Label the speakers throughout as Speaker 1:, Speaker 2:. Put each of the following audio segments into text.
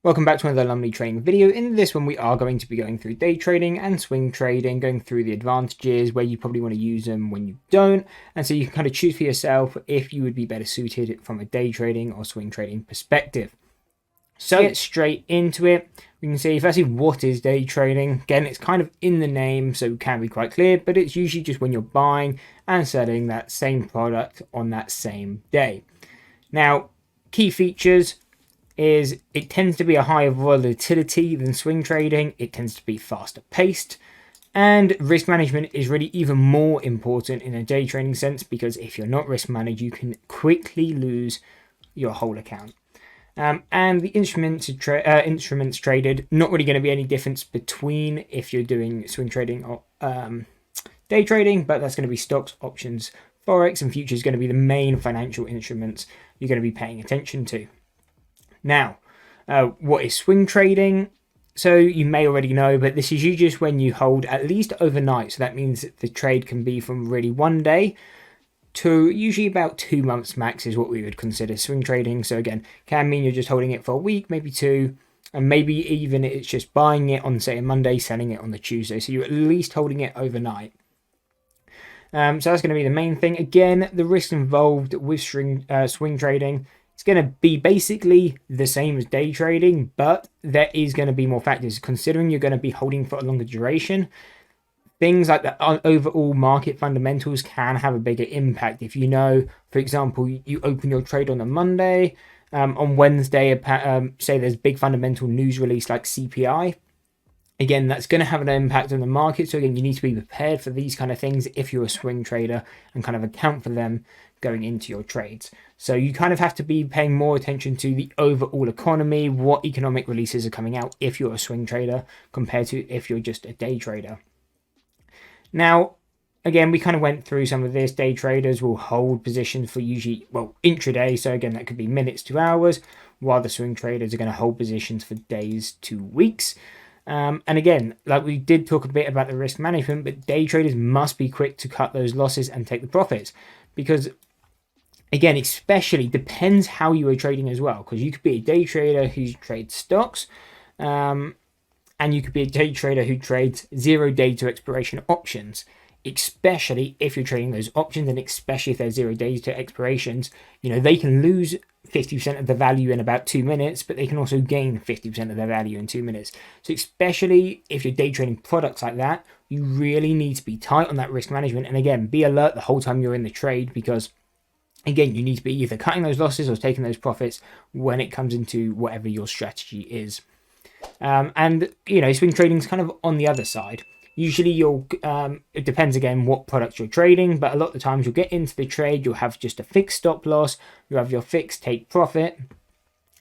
Speaker 1: Welcome back to another Lumley trading video. In this one, we are going to be going through day trading and swing trading, going through the advantages, where you probably want to use them, when you don't. And so you can kind of choose for yourself if you would be better suited from a day trading or swing trading perspective. So get straight into it. We can see firstly what is day trading. Again, it's kind of in the name, so it can be quite clear, but it's usually just when you're buying and selling that same product on that same day. Now, key features is it tends to be a higher volatility than swing trading. It tends to be faster paced, and risk management is really even more important in a day trading sense, because if you're not risk managed, you can quickly lose your whole account. And the instruments traded, not really going to be any difference between if you're doing swing trading or day trading, but that's going to be stocks, options, forex, and futures going to be the main financial instruments you're going to be paying attention to. Now, what is swing trading? So you may already know, but this is usually just when you hold at least overnight. So that means the trade can be from really one day to usually about 2 months max is what we would consider swing trading. So again, can mean you're just holding it for a week, maybe two, and maybe even it's just buying it on, say, a Monday, selling it on the Tuesday. So you're at least holding it overnight. So that's going to be the main thing. Again, the risk involved with swing trading, it's going to be basically the same as day trading, but there is going to be more factors. Considering you're going to be holding for a longer duration, things like the overall market fundamentals can have a bigger impact. If you know, for example, you open your trade on a Monday, on Wednesday, say there's big fundamental news release like CPI, again, that's going to have an impact on the market. So again, you need to be prepared for these kind of things if you're a swing trader and kind of account for them going into your trades. So you kind of have to be paying more attention to the overall economy, what economic releases are coming out if you're a swing trader compared to if you're just a day trader. Now, again, we kind of went through some of this. Day traders will hold positions for usually, well, intraday. So again, that could be minutes to hours, while the swing traders are going to hold positions for days to weeks. And again, like we did talk a bit about the risk management, but day traders must be quick to cut those losses and take the profits, because again, especially depends how you are trading as well, because you could be a day trader who trades stocks, and you could be a day trader who trades 0 day to expiration options, especially if you're trading those options, and especially if they're 0 days to expirations. You know, they can lose 50% of the value in about 2 minutes, but they can also gain 50% of their value in 2 minutes. So especially if you're day trading products like that, you really need to be tight on that risk management. And again, be alert the whole time you're in the trade, because again, you need to be either cutting those losses or taking those profits when it comes into whatever your strategy is. And, you know, swing trading is kind of on the other side. Usually it depends again what products you're trading, but a lot of the times you'll get into the trade, you'll have just a fixed stop loss, you have your fixed take profit.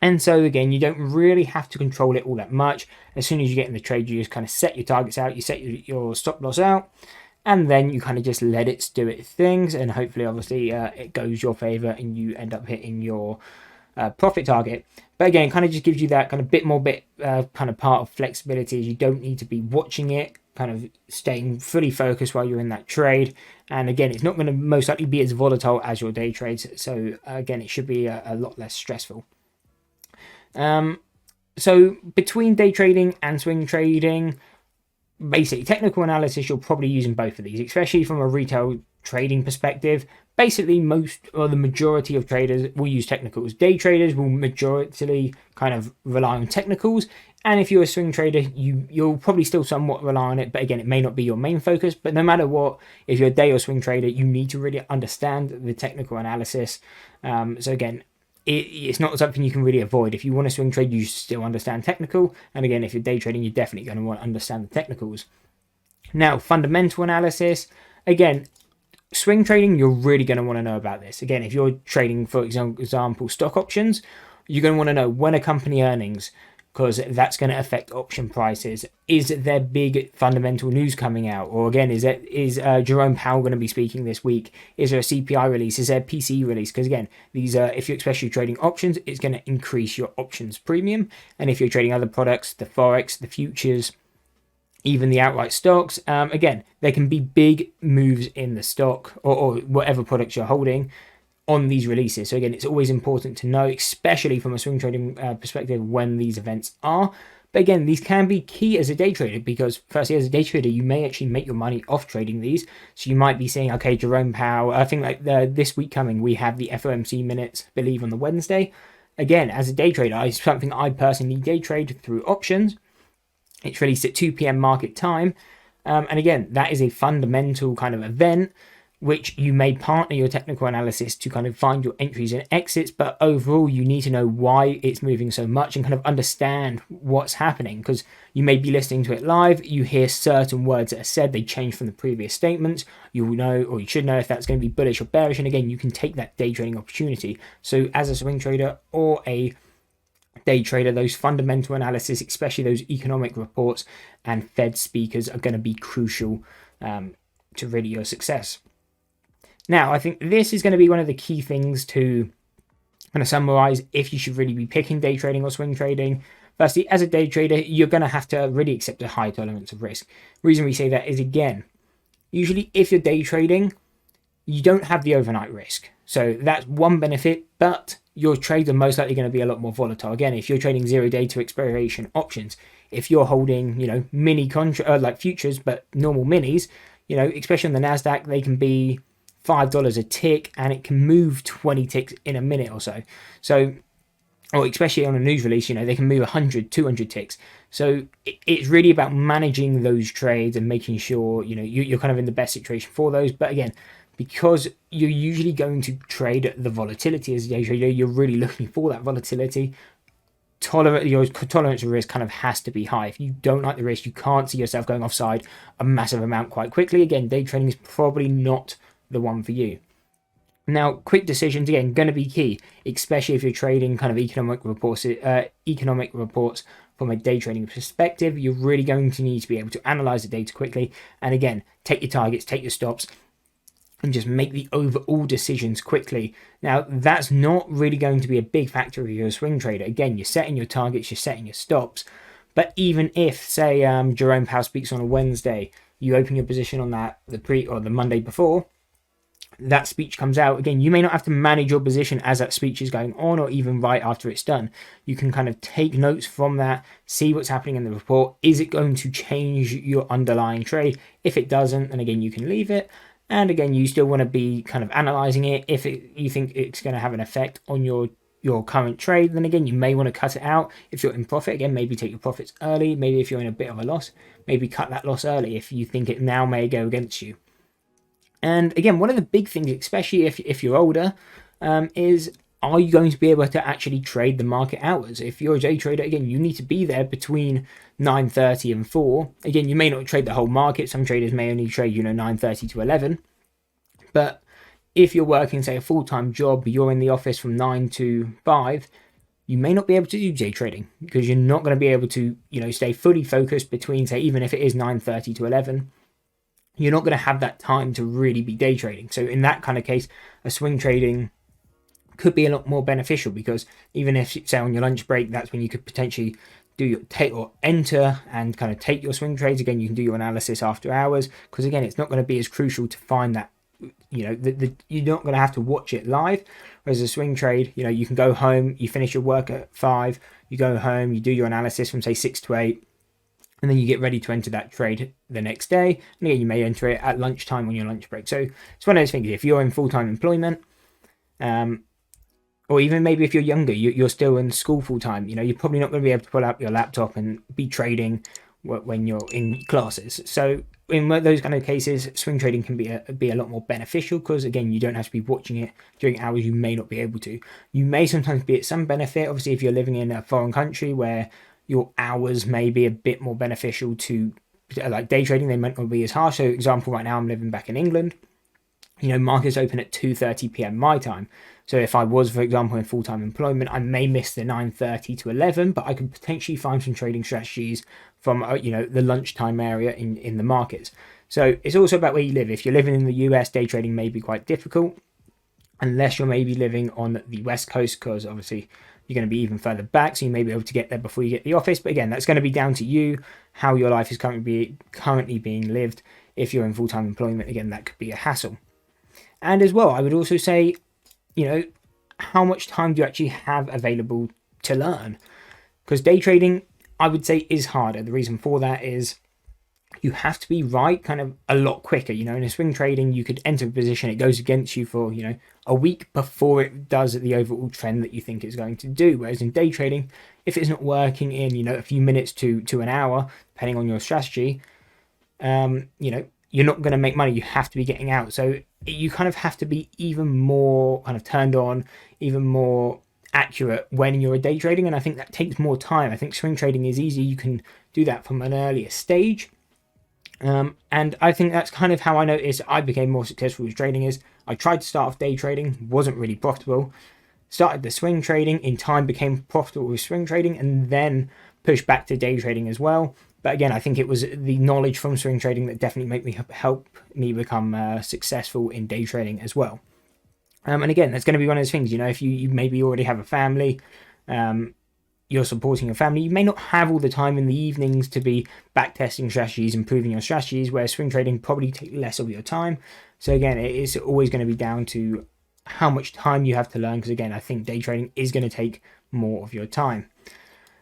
Speaker 1: And so again, you don't really have to control it all that much. As soon as you get in the trade, you just kind of set your targets out, you set your stop loss out, and then you kind of just let it do its things, and hopefully, obviously, it goes your favor and you end up hitting your profit target. But again, it kind of just gives you that kind of kind of part of flexibility. You don't need to be watching it, kind of staying fully focused while you're in that trade. And again, it's not going to most likely be as volatile as your day trades. So again, it should be a lot less stressful. So between day trading and swing trading, basically technical analysis, you're probably using both of these, especially from a retail trading perspective. Basically, the majority of traders will use technicals. Day traders will majority kind of rely on technicals, and if you're a swing trader, you'll probably still somewhat rely on it, but again, it may not be your main focus. But no matter what, if you're a day or swing trader, you need to really understand the technical analysis. So again, it's not something you can really avoid. If you want to swing trade, you still understand technical. And again, if you're day trading, you're definitely going to want to understand the technicals. Now, fundamental analysis. Again, swing trading, you're really going to want to know about this. Again, if you're trading, for example, stock options, you're going to want to know when a company earnings, because that's going to affect option prices. Is there big fundamental news coming out? Or again, is Jerome Powell going to be speaking this week? Is there a CPI release? Is there a PCE release? Because again, these are, if you're especially trading options, it's going to increase your options premium. And if you're trading other products, the forex, the futures, even the outright stocks, again, there can be big moves in the stock or whatever products you're holding on these releases. So again, it's always important to know, especially from a swing trading perspective, when these events are. But again, these can be key as a day trader, because firstly, as a day trader, you may actually make your money off trading these. So you might be seeing, okay, Jerome Powell, I think like this week coming, we have the FOMC minutes, I believe, on the Wednesday. Again, as a day trader, it's something I personally day trade through options. It's released at 2 p.m. market time. And again, that is a fundamental kind of event, which you may partner your technical analysis to kind of find your entries and exits, but overall you need to know why it's moving so much and kind of understand what's happening, because you may be listening to it live, you hear certain words that are said, they change from the previous statements, you will know, or you should know, if that's going to be bullish or bearish, and again, you can take that day trading opportunity. So as a swing trader or a day trader, those fundamental analysis, especially those economic reports and Fed speakers, are going to be crucial to really your success. Now, I think this is going to be one of the key things to kind of summarize if you should really be picking day trading or swing trading. Firstly, as a day trader, you're going to have to really accept a high tolerance of risk. The reason we say that is, again, usually if you're day trading, you don't have the overnight risk. So that's one benefit, but your trades are most likely going to be a lot more volatile. Again, if you're trading 0 day to expiration options, if you're holding, mini like futures, but normal minis, especially on the NASDAQ, they can be $5 a tick, and it can move 20 ticks in a minute or so. Or especially on a news release, they can move 100, 200 ticks. So it's really about managing those trades and making sure, you're kind of in the best situation for those. But again, because you're usually going to trade the volatility as a day trader, you're really looking for that volatility. Your tolerance of risk kind of has to be high. If you don't like the risk, you can't see yourself going offside a massive amount quite quickly. Again, day trading is probably not the one for you. Now, quick decisions, again, going to be key, especially if you're trading kind of economic reports from a day trading perspective. You're really going to need to be able to analyze the data quickly, and again, take your targets, take your stops, and just make the overall decisions quickly. Now, that's not really going to be a big factor if you're a swing trader. Again, you're setting your targets, you're setting your stops. But even if, say, Jerome Powell speaks on a Wednesday, you open your position on that the Monday before, that speech comes out, again, you may not have to manage your position as that speech is going on, or even right after it's done. You can kind of take notes from that, see what's happening in the report. Is it going to change your underlying trade? If it doesn't, then again, you can leave it. And again, you still want to be kind of analyzing it. If you think it's going to have an effect on your current trade, then again, you may want to cut it out. If you're in profit, again, maybe take your profits early. Maybe if you're in a bit of a loss, maybe cut that loss early if you think it now may go against you. And again, one of the big things, especially if you're older, is, are you going to be able to actually trade the market hours? If you're a day trader, again, you need to be there between 9:30 and 4. Again, you may not trade the whole market. Some traders may only trade, 9:30 to 11. But if you're working, say, a full-time job, you're in the office from 9 to 5, you may not be able to do day trading, because you're not going to be able to, stay fully focused between, say, even if it is 9:30 to 11. You're not going to have that time to really be day trading. So in that kind of case, a swing trading could be a lot more beneficial, because even if, say, on your lunch break, that's when you could potentially enter and kind of take your swing trades. Again, you can do your analysis after hours, because again, it's not going to be as crucial to find that, you're not going to have to watch it live. Whereas a swing trade, you can go home, you finish your work at 5, you go home, you do your analysis from, say, 6 to 8, and then you get ready to enter that trade the next day. And again, you may enter it at lunchtime on your lunch break. So it's one of those things, if you're in full-time employment, or even maybe if you're younger, you're still in school full-time, you're probably not going to be able to pull out your laptop and be trading when you're in classes. So in those kind of cases, swing trading can be a lot more beneficial, because again, you don't have to be watching it during hours you may not be able to. You may sometimes be at some benefit, obviously, if you're living in a foreign country where your hours may be a bit more beneficial to, like, day trading. They might not be as harsh. So example, right now I'm living back in England, markets open at 2:30 p.m. my time. So if I was, for example, in full-time employment, I may miss the 9:30 to 11, but I could potentially find some trading strategies from, the lunchtime area in the markets. So it's also about where you live. If you're living in the US, day trading may be quite difficult, unless you're maybe living on the West Coast, because obviously you're going to be even further back, so you may be able to get there before you get to the office. But again, that's going to be down to you, how your life is currently being lived. If you're in full-time employment, again, that could be a hassle. And as well, I would also say, how much time do you actually have available to learn? Because day trading, I would say, is harder. The reason for that is you have to be right kind of a lot quicker. In a swing trading, you could enter a position, it goes against you for, a week before it does the overall trend that you think it's going to do. Whereas in day trading, if it's not working in, a few minutes to an hour, depending on your strategy, you're not going to make money. You have to be getting out. So you kind of have to be even more kind of turned on, even more accurate when you're a day trading. And I think that takes more time. I think swing trading is easy. You can do that from an earlier stage. And I think that's kind of how I noticed I became more successful with trading. Is I tried to start off day trading, wasn't really profitable, started the swing trading, in time became profitable with swing trading, and then pushed back to day trading as well. But again, I think it was the knowledge from swing trading that definitely help me become successful in day trading as well. And again, that's going to be one of those things, if you maybe already have a family, you're supporting your family, you may not have all the time in the evenings to be backtesting strategies, improving your strategies, where swing trading probably take less of your time. So again, it is always going to be down to how much time you have to learn, because again, I think day trading is going to take more of your time.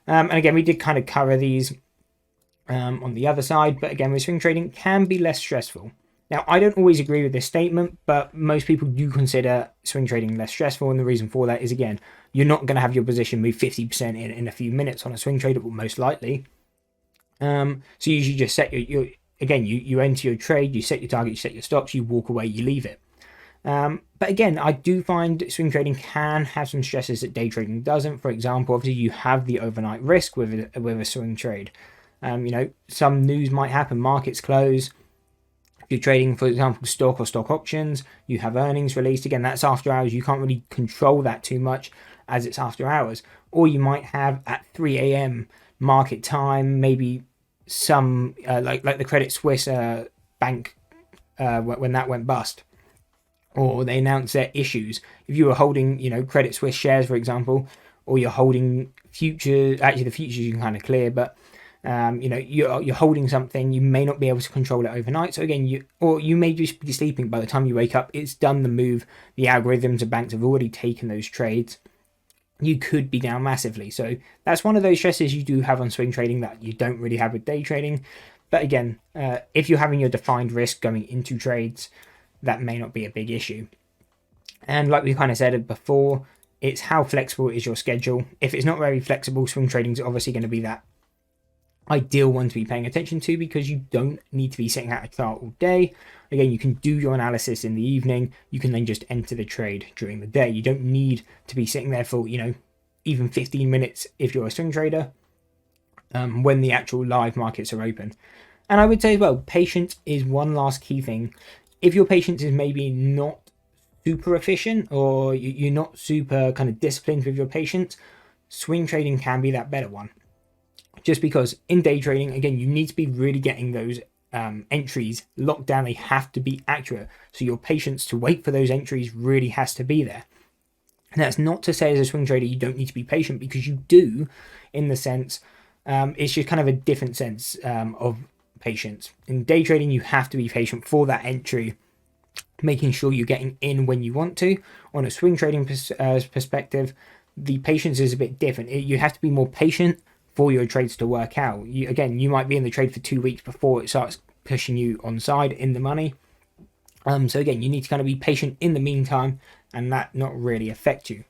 Speaker 1: And again, we did kind of cover these on the other side, but again, with swing trading can be less stressful. Now, I don't always agree with this statement, but most people do consider swing trading less stressful, and the reason for that is, again, you're not going to have your position move 50% in a few minutes on a swing trade, most likely. So you usually just set your again, you enter your trade, you set your target, you set your stops, you walk away, you leave it. But again, I do find swing trading can have some stresses that day trading doesn't. For example, obviously you have the overnight risk with a swing trade. Some news might happen, markets close. If you're trading, for example, stock or stock options, you have earnings released. Again, that's after hours. You can't really control that too much as it's after hours. Or you might have at 3 a.m. market time, maybe some like the Credit Suisse bank when that went bust, or they announced their issues. If you were holding, Credit Suisse shares, for example, or you're holding futures, actually the futures you can kind of clear, but you're holding something, you may not be able to control it overnight. So again, you may just be sleeping. By the time you wake up, it's done the move. The algorithms of banks have already taken those trades. You could be down massively. So that's one of those stresses you do have on swing trading that you don't really have with day trading. But again, if you're having your defined risk going into trades, that may not be a big issue. And like we kind of said before, it's how flexible is your schedule. If it's not very flexible, swing trading is obviously going to be that ideal one to be paying attention to, because you don't need to be sitting at a chart all day. Again, you can do your analysis in the evening. You can then just enter the trade during the day. You don't need to be sitting there for, even 15 minutes if you're a swing trader when the actual live markets are open. And I would say as well, patience is one last key thing. If your patience is maybe not super efficient, or you're not super kind of disciplined with your patience, swing trading can be that better one. Just because in day trading, again, you need to be really getting those entries locked down. They have to be accurate. So your patience to wait for those entries really has to be there. And that's not to say as a swing trader you don't need to be patient, because you do, in the sense, it's just kind of a different sense of patience. In day trading, you have to be patient for that entry, making sure you're getting in when you want to. On a swing trading perspective, the patience is a bit different. You have to be more patient for your trades to work out. You might be in the trade for 2 weeks before it starts pushing you on side in the money. So again, you need to kind of be patient in the meantime, and that not really affect you.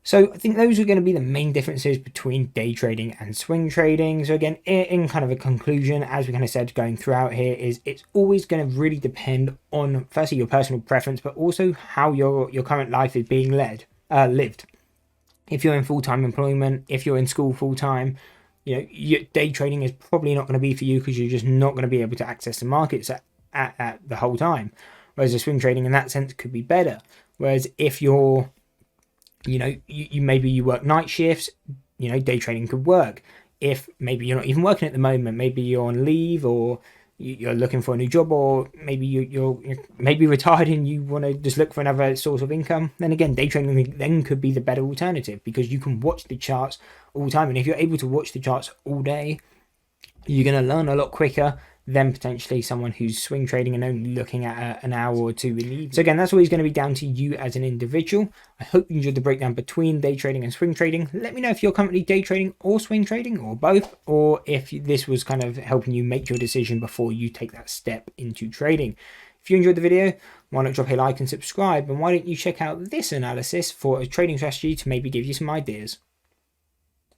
Speaker 1: So I think those are going to be the main differences between day trading and swing trading. So again, in kind of a conclusion, as we kind of said going throughout here, is it's always going to really depend on, firstly, your personal preference, but also how your current life is being lived. If you're in full-time employment, if you're in school full-time, your day trading is probably not going to be for you, because you're just not going to be able to access the markets at the whole time. Whereas the swing trading in that sense could be better. Whereas if you're, you maybe you work night shifts, day trading could work. If maybe you're not even working at the moment, maybe you're on leave, or you're looking for a new job, or maybe you're maybe retired and you want to just look for another source of income, then again, day trading then could be the better alternative, because you can watch the charts all the time. And if you're able to watch the charts all day, you're going to learn a lot quicker, than potentially someone who's swing trading and only looking at an hour or two in the evening. So again, that's always going to be down to you as an individual. I hope you enjoyed the breakdown between day trading and swing trading. Let me know if you're currently day trading or swing trading or both, or if this was kind of helping you make your decision before you take that step into trading. If you enjoyed the video, why not drop a like and subscribe, and why don't you check out this analysis for a trading strategy to maybe give you some ideas.